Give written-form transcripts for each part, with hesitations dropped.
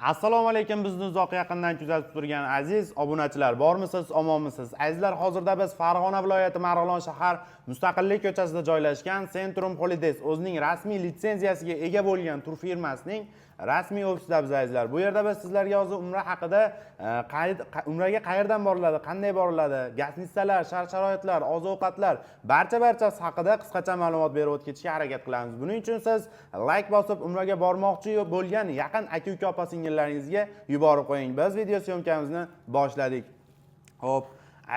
Assalomu alaykum, bizni uzoq yaqindan kuzatib turgan aziz obunachilar, bormisiz, omonmisiz? Azizlar, hozirda biz Farg'ona viloyati Marg'ilon shahar Mustaqillik ko'chasida joylashgan Centrum Holidays o'zining rasmiy litsenziyasiga ega bo'lgan tur firmasining rasmiy ofisida biz azizlar. Bu yerda biz sizlarga hozir umra haqida, umraga qayerdan boriladi, qanday boriladi, gastitsalar, shart-sharoitlar, oziq-ovqatlar, barchasi haqida qisqacha ma'lumot berib o'tib ketishga harakat qilamiz. Buning uchun siz like bosib, umraga bormoqchi bo'lgan yaqin aka-uka opa-singillaringizga yuborib qo'ying. Biz video syomkamizni boshladik. Xo'p,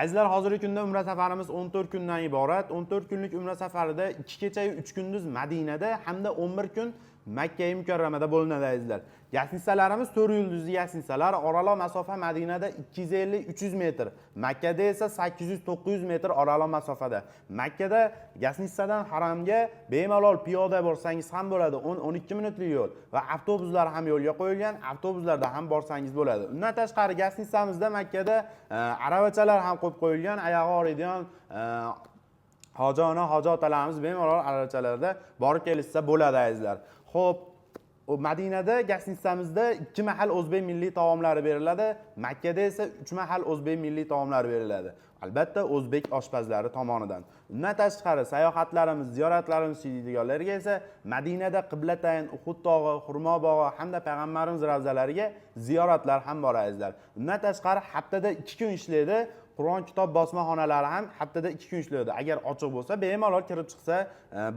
azizlar, hozirgi kunda umra safarimiz 14 kundan iborat. 14 kunlik umra safarida 2 kecha 3 kunduz Madinada hamda 11 kun Makka-i Mukarramada bo'linadi azizlar. Gastitsalarimiz 4 yulduzli gastitsalar, oraliq masofa Madinada 250-300 metr, Makkada esa 800-900 metr oraliq masofada. Makkada gastitsadan haramga bemalol piyoda borsangiz ham bo'ladi, 10-12 minutlik yo'l va avtobuslar ham yo'lga qo'yilgan, avtobuslarda ham borsangiz bo'ladi. Undan tashqari gastitsamizda Makkada aravachalar ham qo'yib qo'yilgan, oyog'i og'riydigan hoji ona, hoji otalarimiz bemalol aravachalarda borib kelishsa bo'ladi azizlar. Xo'p, Madinada gastitsamizda 2 mahal o'zbek milliy taomlari beriladi, Makkada esa 3 mahal o'zbek milliy taomlari beriladi. Albatta o'zbek oshpazlari tomonidan. Undan tashqari sayohatlarimiz, ziyoratlarimiz deydiganlarga esa Madinada Qiblatayn, Uhud tog'i, Xurmo bog'i hamda payg'ambarimiz ravzalariga ziyoratlar ham bor azizlar. Undan tashqari haftada 2 kun ishlaydi. Qur'on kitob bosmaxonalari ham haftada 2 kun ishlaydi. Agar ochiq bo'lsa, bemalol kirib chiqsa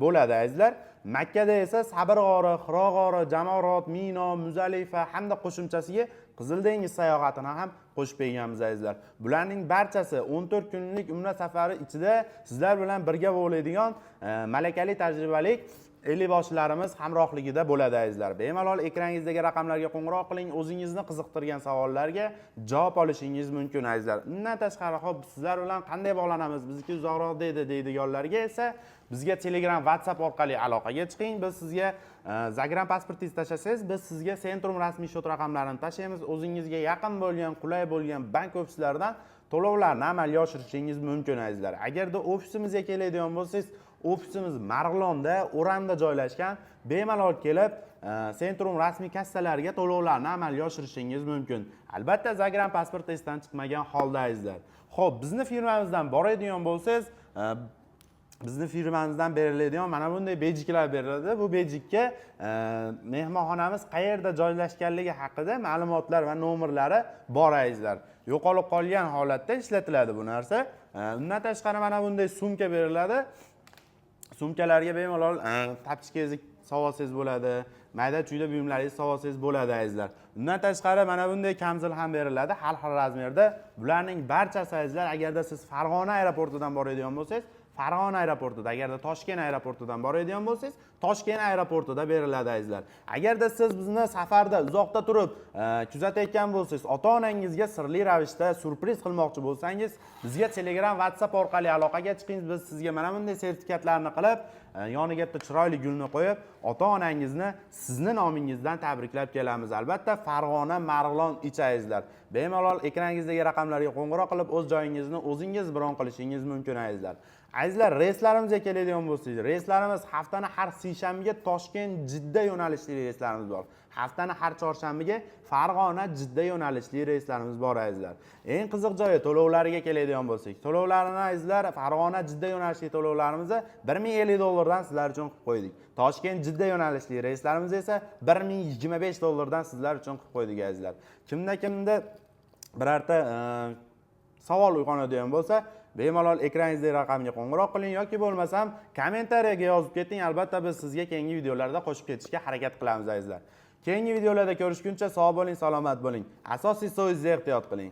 bo'ladi azizlar. Makkada esa Sabr g'ori, Hiro g'ori, Jamorot, Mino, Muzalifa hamda qo'shimchasiga Qizil dengiz sayohatini ham qo'shib qo'yganmiz azizlar. Bularning barchasi 14 kunlik umra safari ichida sizlar bilan birga bo'ladigan malakali, tajribali eliboshilarimiz hamrohligida bo'ladi azizlar. Bemalol ekrangingizdagi raqamlarga qo'ng'iroq qiling, o'zingizni qiziqtirgan savollarga javob olishingiz mumkin azizlar. Undan tashqari, xo'p, sizlar bilan qanday bog'lanamiz? Bizniki uzoqroq deydiganlarga esa bizga Telegram, WhatsApp orqali aloqaga chiqing. Biz sizga Zagram pasportingizni tashlasangiz, biz sizga Centrum rasmiy shot raqamlarini tashlaymiz. O'zingizga yaqin bo'lgan, qulay bo'lgan bank ofislaridan to'lovlarni amalga oshirishingiz mumkin azizlar. Agarda ofisimizga keladigan bo'lsangiz, ofisimiz Marg'ilonda, O'ramda joylashgan. Bemalol kelib, Centrum rasmiy kassalariga to'lovlarni amalga oshirishingiz mumkin. Albatta, Zagram pasportingizdan chiqmagan holda azizlar. Xo'p, bizni firmamizdan boradigan bo'lsangiz, bizni firmamizdan beriladigan mana bunday bejiklar beriladi. Bu bejikka mehmonxonamiz qayerda joylashganligi haqida ma'lumotlar va nomerlari bor azizlar. Yo'qolib qolgan holatda ishlatiladi bu narsa. Undan tashqari mana bunday sumka beriladi. Sumkalarga bemalol tapchkangizni solsangiz bo'ladi, mayda-chuyda buyumlaringizni solsangiz bo'ladi azizlar. Undan tashqari mana bunday kamzil ham beriladi, har xil razmerda. Bularning barchasi azizlar, agarda siz Farg'ona aeroportidan boradigan bo'lsangiz, Farg'ona aeroportida, agarda Toshkent aeroportidan boradigan bo'lsangiz, Toshkent aeroportida beriladi azizlar. Agarda siz bizni safarda uzoqda turib kuzatayotgan bo'lsangiz, ota-onangizga sirli ravishda surpriz qilmoqchi bo'lsangiz, bizga Telegram, WhatsApp orqali aloqaga chiqing. Biz sizga mana bunday sertifikatlarni qilib, yoniga bitta chiroyli gulni qo'yib, ota-onangizni sizni nomingizdan tabriklab kelamiz. Albatta, Farg'ona, Marg'ilon ichi azizlar. Bemalol ekrangingizdagi raqamlarga qo'ng'iroq qilib, o'z joyingizni o'zingiz bron qilishingiz mumkin azizlar. Azizlar, reyslarimizga keladigan bo'lsangiz, reyslarimiz haftani har seshanbaga Toshkent, Jidda yo'nalishli reyslarimiz bor. Haftani har chorshanbaga Farg'ona, Jidda yo'nalishli reyslarimiz bor azizlar. Eng qiziq joyi to'lovlariga keladigan bo'lsak, to'lovlarini azizlar, Farg'ona, Jidda yo'nalishli to'lovlarimizni $1050 dan sizlar uchun qilib qo'ydik. Toshkent, Jidda yo'nalishli reyslarimiz esa $1025 dan sizlar uchun qilib qo'ydik azizlar. Kimda birorta savol uyg'onadigan bo'lsa, bemalol ekraningizda raqamga qo'ng'iroq qiling yoki bo'lmasam kommentariyaga yozib keting. Albatta, biz sizga keyingi videolarda qo'shib ketishga harakat qilamiz azizlar. Keyingi videolarda ko'rishguncha sog' bo'ling, salomat bo'ling. Asosiysi o'zingizni ehtiyot qiling.